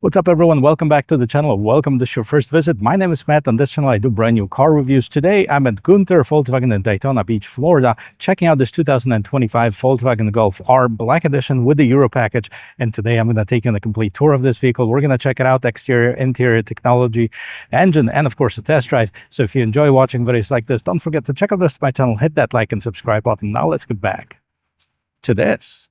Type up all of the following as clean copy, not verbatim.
What's up, everyone? Welcome back to the channel. Welcome to this your first visit. My name is Matt. On this channel, I do brand new car reviews. Today, I'm at Gunther Volkswagen in Daytona Beach, Florida, checking out this 2025 Volkswagen Golf R Black Edition with the Euro package. And today, I'm going to take you on a complete tour of this vehicle. We're going to check it out, exterior, interior, technology, engine, and of course, a test drive. So if you enjoy watching videos like this, don't forget to check out the rest of my channel, hit that like and subscribe button. Now let's get back to this.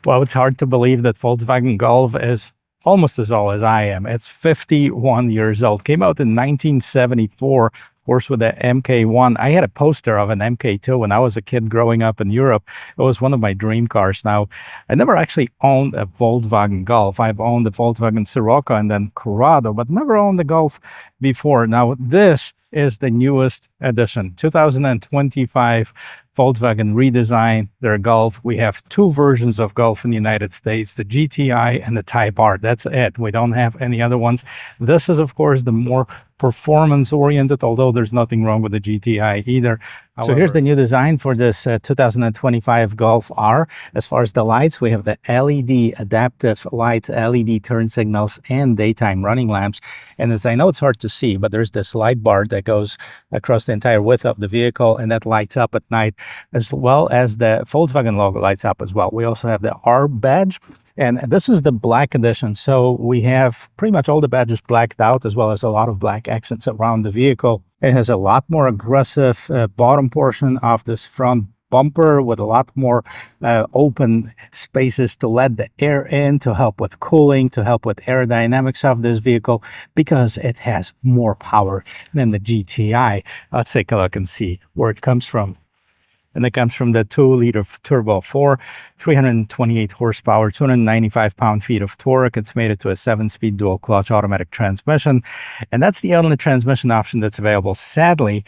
Well, it's hard to believe that Volkswagen Golf is almost as old as I am. It's 51 years old. Came out in 1974, of course, with the MK1. I had a poster of an MK2 when I was a kid growing up in Europe. It was one of my dream cars. Now, I never actually owned a Volkswagen Golf. I've owned the Volkswagen Sirocco and then Corrado, but never owned the Golf before. Now, this is the newest edition, 2025 Volkswagen redesign their Golf. We have two versions of Golf in the United States, the GTI and the Type R. That's it. We don't have any other ones. This is, of course, the more performance-oriented, although there's nothing wrong with the GTI either. So here's the new design for this 2025 Golf R. As far as the lights, we have the LED adaptive lights, LED turn signals, and daytime running lamps. And as I know, it's hard to see, but there's this light bar that goes across the entire width of the vehicle, and that lights up at night, as well as the Volkswagen logo lights up as well. We also have the R badge, and this is the black edition. So we have pretty much all the badges blacked out, as well as a lot of black accents around the vehicle. It has a lot more aggressive bottom portion of this front bumper with a lot more open spaces to let the air in, to help with cooling, to help with aerodynamics of this vehicle, because it has more power than the GTI. Let's take a look and see where it comes from. And it comes from the 2-liter turbo 4, 328 horsepower, 295 pound-feet of torque. It's made it to a 7-speed dual-clutch automatic transmission. And that's the only transmission option that's available. Sadly,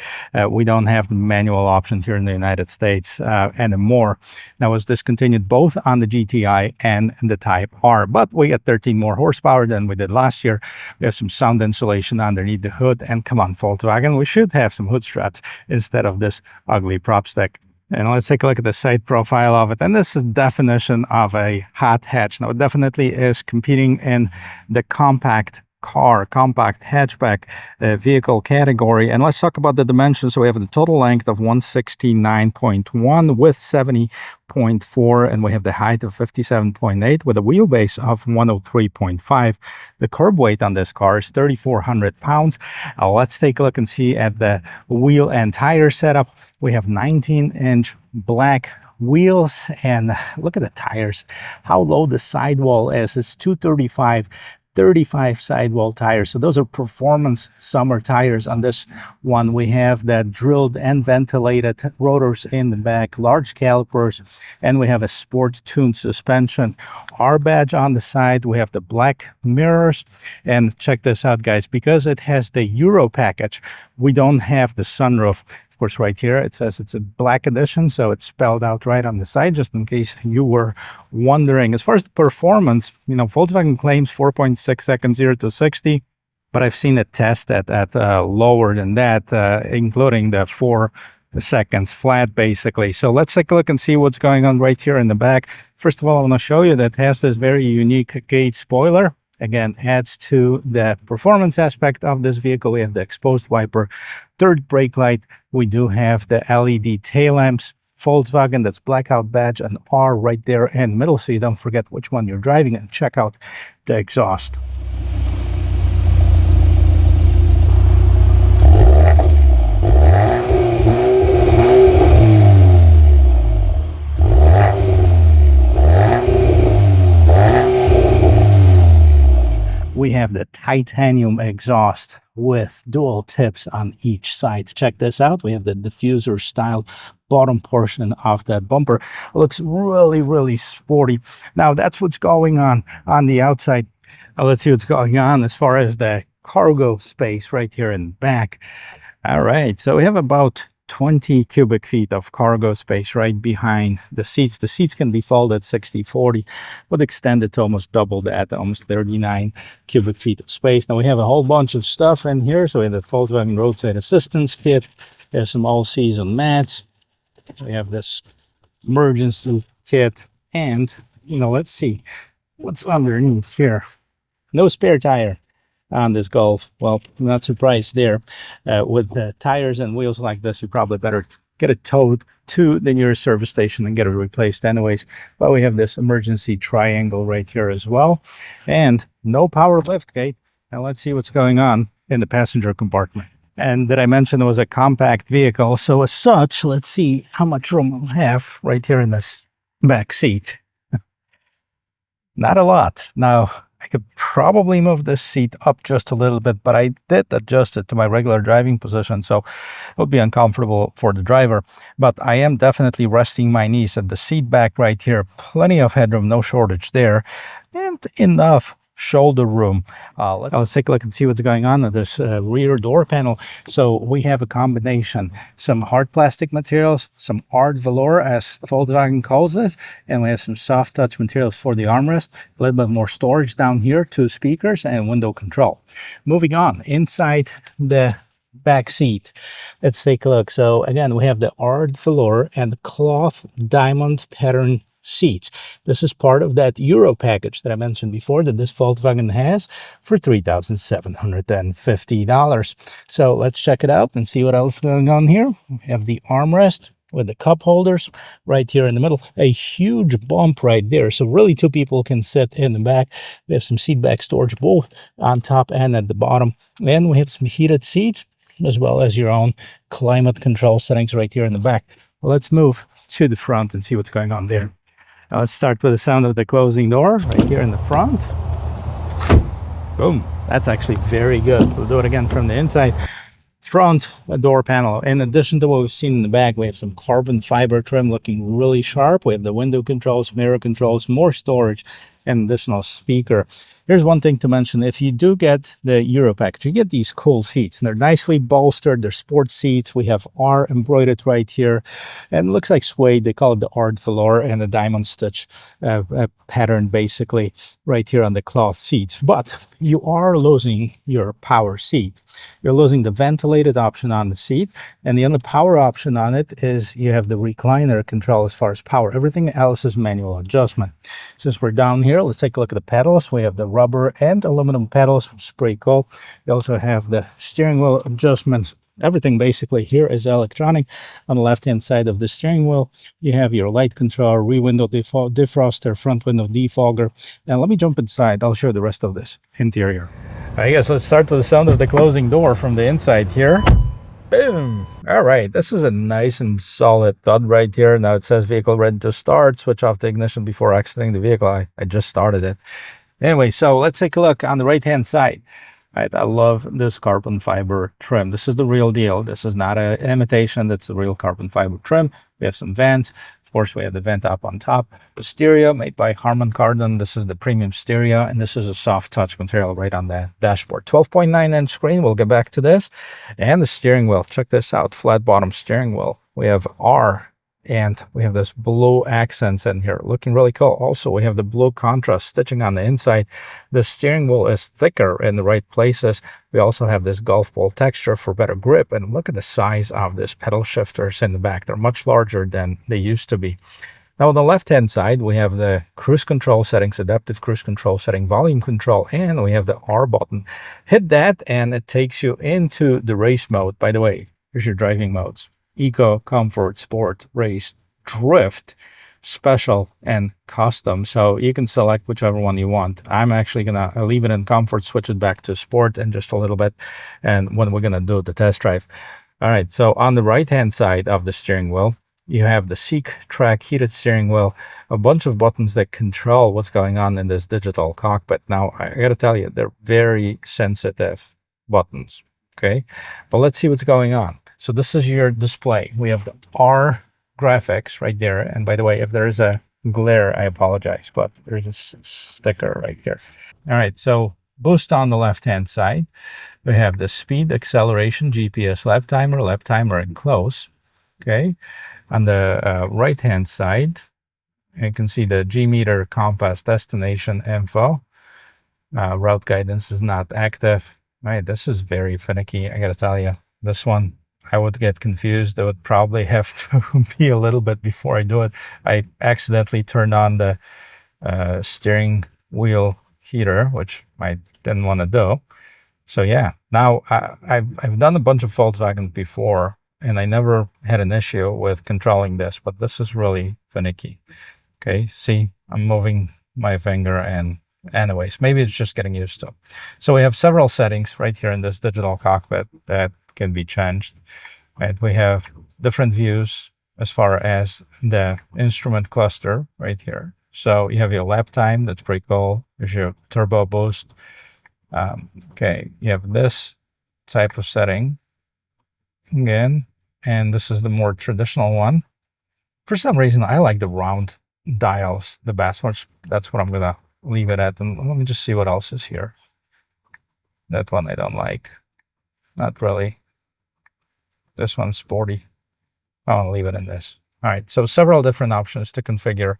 we don't have the manual option here in the United States anymore. That was discontinued both on the GTI and the Type R. But we get 13 more horsepower than we did last year. We have some sound insulation underneath the hood. And come on, Volkswagen, we should have some hood struts instead of this ugly prop stick. And let's take a look at the side profile of it. And this is definition of a hot hatch. Now, it definitely is competing in the compact hatchback vehicle category. And let's talk about the dimensions. So we have the total length of 169.1, width 70.4, and we have the height of 57.8 with a wheelbase of 103.5. The curb weight on this car is 3,400 pounds. Let's take a look and see at the wheel and tire setup. We have 19-inch black wheels, and look at the tires, how low the sidewall is. It's 235 sidewall tires. So those are performance summer tires. On this one, we have that drilled and ventilated rotors in the back, large calipers, and we have a sport tuned suspension. R badge on the side, we have the black mirrors. And check this out, guys, because it has the Euro package, we don't have the sunroof. Of course, right here it says it's a black edition, so it's spelled out right on the side, just in case you were wondering. As far as the performance, you know, Volkswagen claims 4.6 seconds 0 to 60, but I've seen it test at lower than that, including the 4 seconds flat, basically. So let's take a look and see what's going on right here in the back. First of all, I want to show you that it has this very unique gauge spoiler. Again, adds to the performance aspect of this vehicle. We have the exposed wiper, third brake light. We do have the LED tail lamps. Volkswagen, that's blackout badge and R right there in the middle, so you don't forget which one you're driving. And check out the exhaust. we have the titanium exhaust with dual tips on each side. Check this out. We have the diffuser style bottom portion of that bumper. It looks really, really sporty. Now that's what's going on the outside. Now let's see what's going on as far as the cargo space right here in the back. All right, so we have about 20 cubic feet of cargo space right behind the seats. The seats can be folded 60-40, but extended to almost double that, almost 39 cubic feet of space. Now we have a whole bunch of stuff in here. So we have the Volkswagen Roadside Assistance kit. There's some all-season mats. We have this emergency kit, and let's see what's underneath here. No spare tire on this Golf. Well, I'm not surprised there. With the tires and wheels like this, you probably better get it towed to the nearest service station and get it replaced anyways. But we have this emergency triangle right here as well, and no power lift gate. Now let's see what's going on in the passenger compartment. And did I mention it was a compact vehicle? So as such, let's see how much room I'll have right here in this back seat. Not a lot. Now, I could probably move this seat up just a little bit, but I did adjust it to my regular driving position, so it would be uncomfortable for the driver. But I am definitely resting my knees at the seat back right here. Plenty of headroom, no shortage there, and enough shoulder room. Let's take a look and see what's going on with this rear door panel. So we have a combination, some hard plastic materials, some Art Velours, as Volkswagen calls it, and we have some soft touch materials for the armrest, a little bit more storage down here, 2 speakers and window control. Moving on, inside the back seat, let's take a look. So again, we have the Art Velours and the cloth diamond pattern seats. This is part of that Euro package that I mentioned before that this Volkswagen has for $3,750. So let's check it out and see what else is going on here. We have the armrest with the cup holders right here in the middle. A huge bump right there. So really 2 people can sit in the back. We have some seat back storage both on top and at the bottom. And we have some heated seats as well as your own climate control settings right here in the back. Well, let's move to the front and see what's going on there. Now let's start with the sound of the closing door right here in the front. Boom. That's actually very good. We'll do it again from the inside. Front door panel. In addition to what we've seen in the back, we have some carbon fiber trim looking really sharp. We have the window controls, mirror controls, more storage, and additional speaker. Here's one thing to mention. If you do get the Euro package, you get these cool seats, and they're nicely bolstered. They're sports seats. We have R embroidered right here, and it looks like suede. They call it the Art Velours, and a diamond stitch pattern basically right here on the cloth seats. But you are losing your power seat. You're losing the ventilated option on the seat, and the only power option on it is you have the recliner control as far as power. Everything else is manual adjustment. Since we're down here, let's take a look at the pedals. We have the rubber and aluminum pedals, which is pretty cool. We also have the steering wheel adjustments. Everything basically here is electronic. On the left hand side of the steering wheel, you have your light control, rear window defroster, front window defogger. And let me jump inside. I'll show you the rest of this interior. I guess let's start with the sound of the closing door from the inside here. Boom. All right, this is a nice and solid thud right here. Now it says vehicle ready to start. Switch off the ignition before exiting the vehicle. I just started it. Anyway, so let's take a look on the right hand side. Right, I love this carbon fiber trim. This is the real deal. This is not an imitation. That's the real carbon fiber trim. We have some vents. Of course, we have the vent up on top. The stereo made by Harman Kardon. This is the premium stereo, and this is a soft touch material right on the dashboard. 12.9-inch screen. We'll get back to this. And the steering wheel. Check this out. Flat bottom steering wheel. We have R. And we have this blue accents in here, looking really cool. Also, we have the blue contrast stitching on the inside. The steering wheel is thicker in the right places. We also have this golf ball texture for better grip. And look at the size of this pedal shifters in the back. They're much larger than they used to be. Now, on the left-hand side, we have the cruise control settings, adaptive cruise control setting, volume control, and we have the R button. Hit that, and it takes you into the race mode. By the way, here's your driving modes. Eco, Comfort, Sport, Race, Drift, Special, and Custom. So you can select whichever one you want. I'm actually going to leave it in Comfort, switch it back to Sport in just a little bit, and when we're going to do the test drive. All right, so on the right-hand side of the steering wheel, you have the Seek Track heated steering wheel, a bunch of buttons that control what's going on in this digital cockpit. Now, I got to tell you, they're very sensitive. buttons. Okay, but let's see what's going on. So this is your display. We have the R graphics right there. And by the way, if there is a glare, I apologize, but there's a sticker right here. All right, so boost on the left-hand side. We have the speed, acceleration, GPS, lap timer, and close. Okay, on the right-hand side, you can see the G-meter, compass, destination info. Route guidance is not active. Right, this is very finicky. I gotta tell you, this one, I would get confused. I would probably have to be a little bit before I do it. I accidentally turned on the steering wheel heater, which I didn't want to do. So yeah, now I've done a bunch of Volkswagen before, and I never had an issue with controlling this, but this is really finicky. Okay, see, I'm moving my finger, and anyways, maybe it's just getting used to. So we have several settings right here in this digital cockpit that can be changed. Right, we have different views as far as the instrument cluster right here. So you have your lap time, that's pretty cool. There's your turbo boost. Okay, you have this type of setting again, and this is the more traditional one. For some reason, I like the round dials the best, which that's what I'm gonna leave it at. And let me just see what else is here. That one I don't like. Not really. This one's sporty. I want to leave it in this. All right, so several different options to configure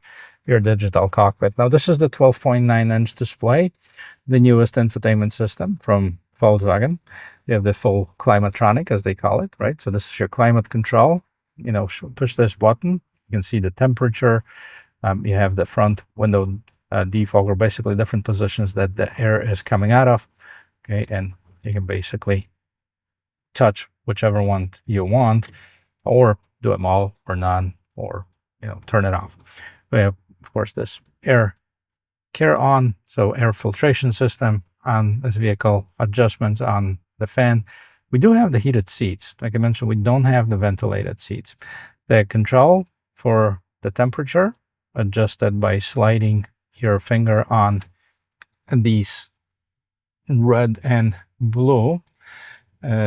your digital cockpit. Now, this is the 12.9-inch display, the newest infotainment system from Volkswagen. You have the full climatronic, as they call it, right? So this is your climate control. You know, push this button. You can see the temperature. You have the front window defogger, basically different positions that the air is coming out of. Okay, and you can basically touch whichever one you want, or do them all or none, or turn it off. We have, of course, this air care on, so air filtration system on this vehicle, adjustments on the fan. We do have the heated seats. Like I mentioned, we don't have the ventilated seats. The control for the temperature adjusted by sliding your finger on these red and blue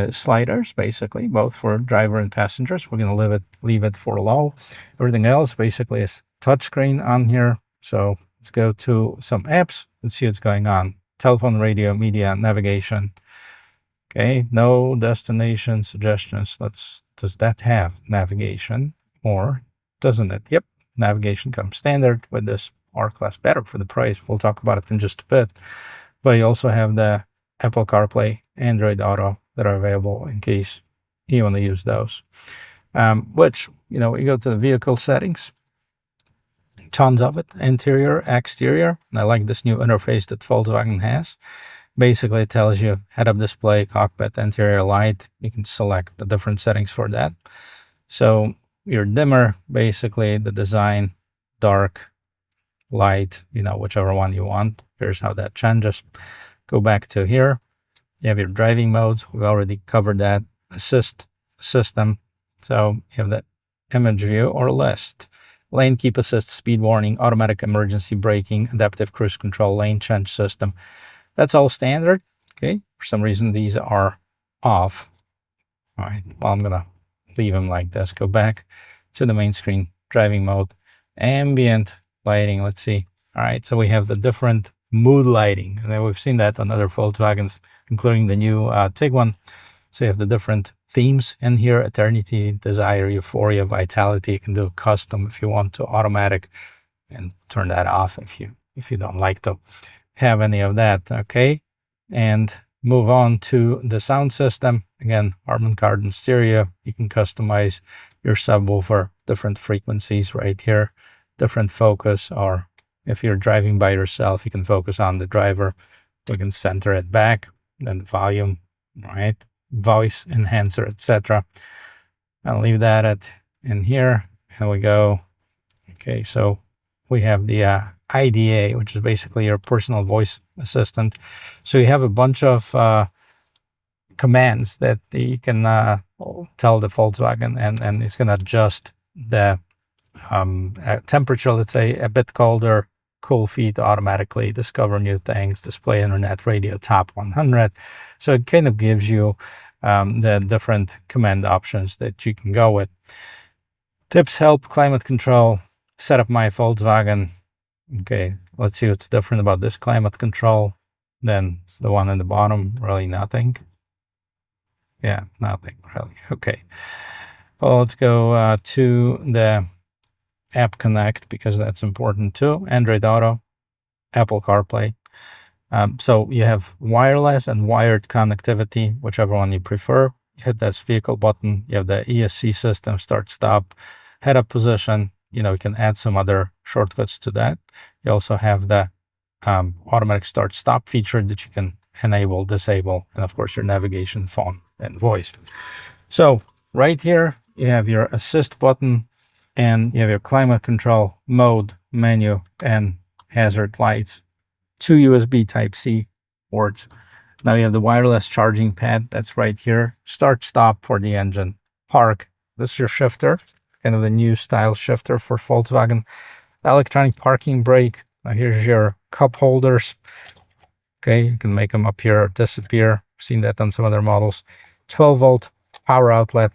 sliders, basically, both for driver and passengers. We're going to leave it for low. Everything else basically is touchscreen on here. So let's go to some apps and see what's going on. Telephone, radio, media, navigation. Okay, no destination suggestions. Does that have navigation, or doesn't it? Yep, navigation comes standard with this R-Class, better for the price. We'll talk about it in just a bit. But you also have the Apple CarPlay, Android Auto that are available in case you want to use those. Which, you go to the vehicle settings, tons of it, interior, exterior. And I like this new interface that Volkswagen has. Basically, it tells you head-up display, cockpit, interior light. You can select the different settings for that. So your dimmer, basically the design, dark, light, whichever one you want. Here's how that changes. Go back to here. You have your driving modes. We already covered that. Assist system. So you have the image view or list. Lane keep assist, speed warning, automatic emergency braking, adaptive cruise control, lane change system. That's all standard. Okay. For some reason, these are off. All right. Well, I'm going to leave them like this. Go back to the main screen, driving mode, ambient lighting. Let's see. All right. So we have the different mood lighting. And we've seen that on other Volkswagens, including the new Tiguan. So you have the different themes in here: eternity, desire, euphoria, vitality. You can do custom if you want to, automatic, and turn that off if you don't like to have any of that. Okay, and move on to the sound system. Again, Harman Kardon stereo. You can customize your subwoofer, different frequencies right here, different focus, or if you're driving by yourself, you can focus on the driver. We can center it back, then the volume, right? Voice enhancer, etc. I'll leave that in here, and we go. Okay, so we have the IDA, which is basically your personal voice assistant. So you have a bunch of commands that you can tell the Volkswagen, and it's going to adjust the temperature, let's say a bit colder, cool feet automatically, discover new things, display internet, radio, top 100. So it kind of gives you the different command options that you can go with. Tips help, climate control, set up my Volkswagen. Okay, let's see what's different about this climate control than the one in the bottom. Really nothing. Yeah, nothing really. Okay. Well, let's go to the App Connect because that's important too. Android Auto, Apple CarPlay. So you have wireless and wired connectivity, whichever one you prefer. You hit this vehicle button. You have the ESC system, start, stop, head-up position. You can add some other shortcuts to that. You also have the automatic start, stop feature that you can enable, disable, and of course your navigation, phone, and voice. So right here, you have your assist button and you have your climate control, mode, menu, and hazard lights. 2 USB Type-C ports. Now you have the wireless charging pad. That's right here. Start, stop for the engine. Park. This is your shifter, kind of the new style shifter for Volkswagen. Electronic parking brake. Now here's your cup holders. Okay, you can make them appear or disappear. I've seen that on some other models. 12-volt power outlet.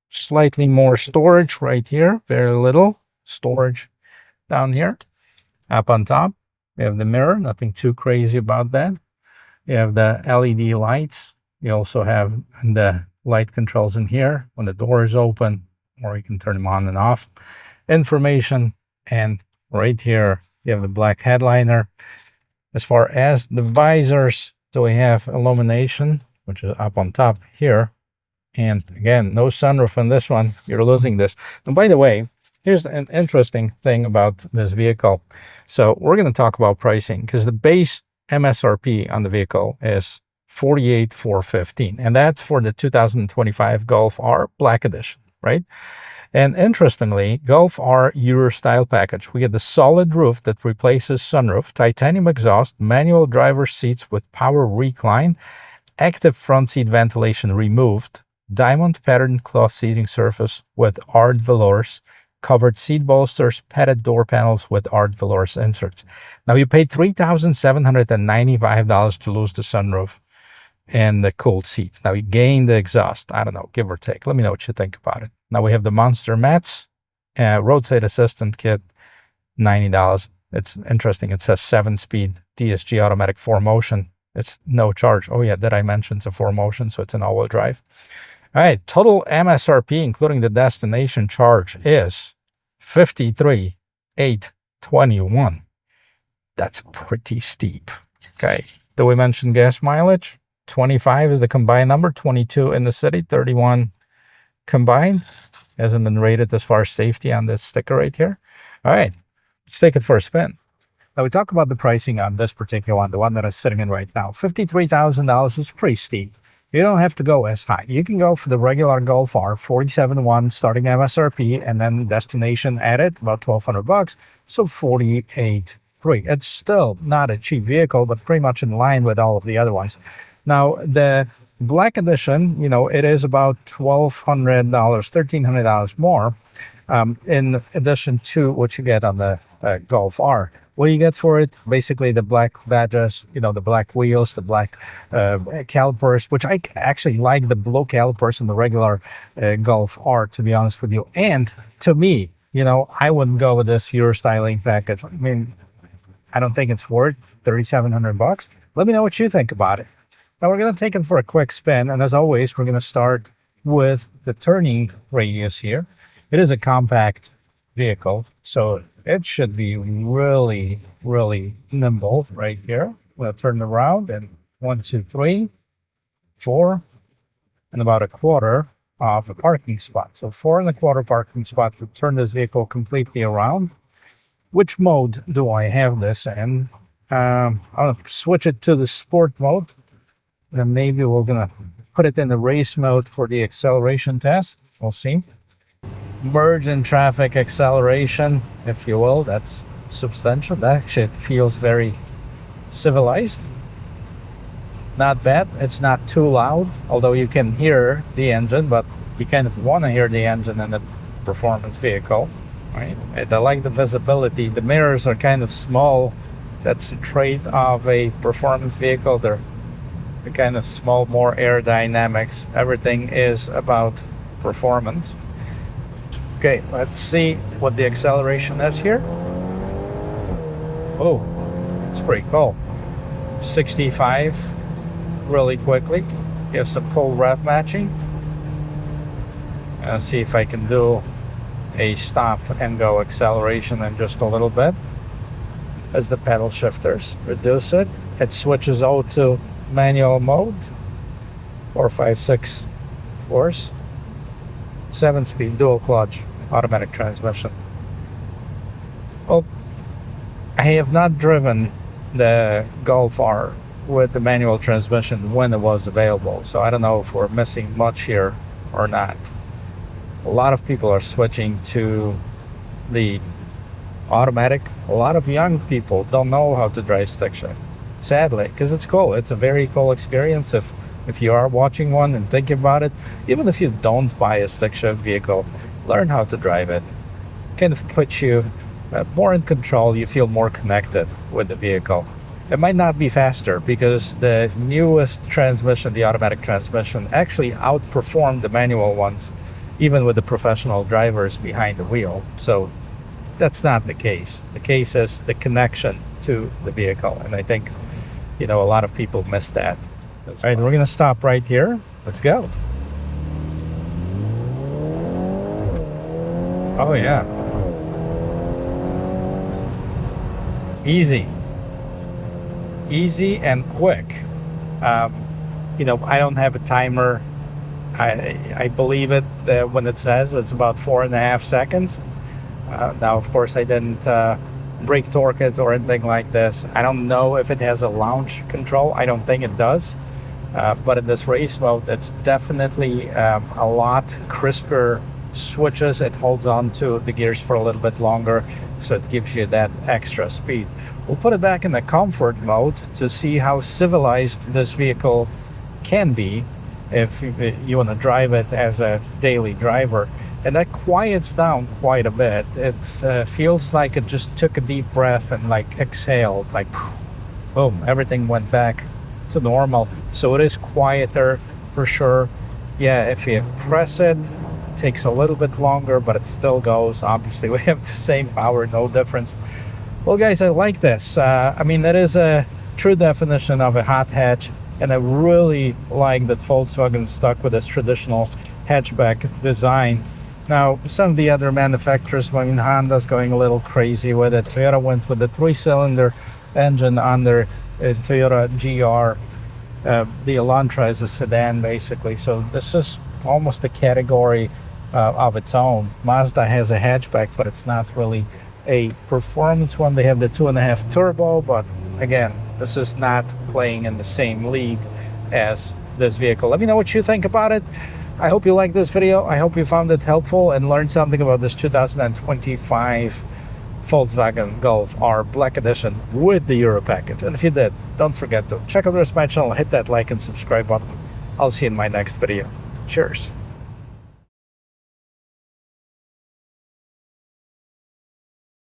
Slightly more storage right here. Very little storage down here. Up on top, you have the mirror. Nothing too crazy about that. You have the LED lights. You also have the light controls in here when the door is open, or you can turn them on and off. Information, and right here, you have the black headliner. As far as the visors, so we have illumination, which is up on top here. And again, no sunroof on this one. You're losing this. And by the way, here's an interesting thing about this vehicle. So we're going to talk about pricing because the base MSRP on the vehicle is $48,415, and that's for the 2025 Golf R Black Edition, right? And interestingly, Golf R Euro Style Package, we get the solid roof that replaces sunroof, titanium exhaust, manual driver's seats with power recline, active front seat ventilation removed, diamond patterned cloth seating surface with Art Velours, covered seat bolsters, padded door panels with Art Velours Inserts. Now you paid $3,795 to lose the sunroof and the cooled seats. Now you gain the exhaust, I don't know, give or take. Let me know what you think about it. Now we have the Monster Mats, Roadside Assistant Kit, $90. It's interesting. It says 7-speed DSG automatic 4-motion. It's no charge. Oh yeah, did I mention it's a 4-motion, so it's an all-wheel drive. All right, total MSRP, including the destination charge, is $53,821. That's pretty steep. Okay. Do we mention gas mileage? 25 is the combined number, 22 in the city, 31 combined. Hasn't been rated as far as safety on this sticker right here. All right, let's take it for a spin. Now we talk about the pricing on this particular one, the one that I'm sitting in right now. $53,000 is pretty steep. You don't have to go as high. You can go for the regular Golf R, 47.1 starting MSRP, and then destination added, about $1,200, so $48,300. It's still not a cheap vehicle, but pretty much in line with all of the other ones. Now, the Black Edition, it is about $1,200, $1,300 more in addition to what you get on the Golf R. What do you get for it? Basically, the black badges, the black wheels, the black calipers, which I actually like the blue calipers in the regular Golf R, to be honest with you. And to me, I wouldn't go with this Euro styling package. I mean, I don't think it's worth $3,700. Let me know what you think about it. Now we're going to take it for a quick spin, and as always, we're going to start with the turning radius here. It is a compact vehicle, so it should be really, really nimble right here. I'm going to turn it around, and 1, 2, 3, 4, and about a quarter of a parking spot. So 4 1/4 parking spot to turn this vehicle completely around. Which mode do I have this in? I'll switch it to the sport mode. Then maybe we're going to put it in the race mode for the acceleration test. We'll see. Merge in traffic acceleration, if you will. That's substantial. That actually feels very civilized. Not bad. It's not too loud, although you can hear the engine, but you kind of want to hear the engine in a performance vehicle. right? And I like the visibility. The mirrors are kind of small. That's a trait of a performance vehicle. They're kind of small, more aerodynamics. Everything is about performance. Okay, let's see what the acceleration is here. Oh, it's pretty cool. 65 really quickly. You have some cool rev matching. Let's see if I can do a stop and go acceleration in just a little bit. As the pedal shifters reduce it, it switches out to manual mode. 4, 5, 6, of course. 7-speed dual clutch automatic transmission. Well, I have not driven the Golf R with the manual transmission when it was available, so I don't know if we're missing much here or not. A lot of people are switching to the automatic. A lot of young people don't know how to drive stick shift, sadly, because it's cool. It's a very cool experience. If you are watching one and thinking about it, even if you don't buy a stick shift vehicle, learn how to drive it. Kind of puts you more in control. You feel more connected with the vehicle. It might not be faster because the newest transmission, the automatic transmission, actually outperformed the manual ones, even with the professional drivers behind the wheel. So that's not the case. The case is the connection to the vehicle. And I think, a lot of people miss that. All right, we're gonna stop right here. Let's go. Oh yeah. Easy and quick. I don't have a timer. I believe it when it says it's about 4.5 seconds. Now, of course, I didn't brake torque it or anything like this. I don't know if it has a launch control. I don't think it does. But in this race mode, it's definitely a lot crisper switches. It holds on to the gears for a little bit longer, so it gives you that extra speed. We'll put it back in the comfort mode to see how civilized this vehicle can be if you want to drive it as a daily driver. And that quiets down quite a bit. It feels like it just took a deep breath and exhaled, boom, everything went back to normal. So it is quieter for sure. Yeah, if you press it, it takes a little bit longer, but it still goes. Obviously, we have the same power, no difference. Well, guys, I like this. That is a true definition of a hot hatch. And I really like that Volkswagen stuck with this traditional hatchback design. Now, some of the other manufacturers, Honda's going a little crazy with it. Toyota went with the 3-cylinder engine on their Toyota GR. The Elantra is a sedan, basically. So this is almost a category of its own. Mazda has a hatchback, but it's not really a performance one. They have the 2.5 turbo, but again, this is not playing in the same league as this vehicle. Let me know what you think about it. I hope you liked this video. I hope you found it helpful and learned something about this 2025 Volkswagen Golf R Black Edition with the Euro package. And if you did, don't forget to check out the rest of my channel, hit that like and subscribe button. I'll see you in my next video. Cheers.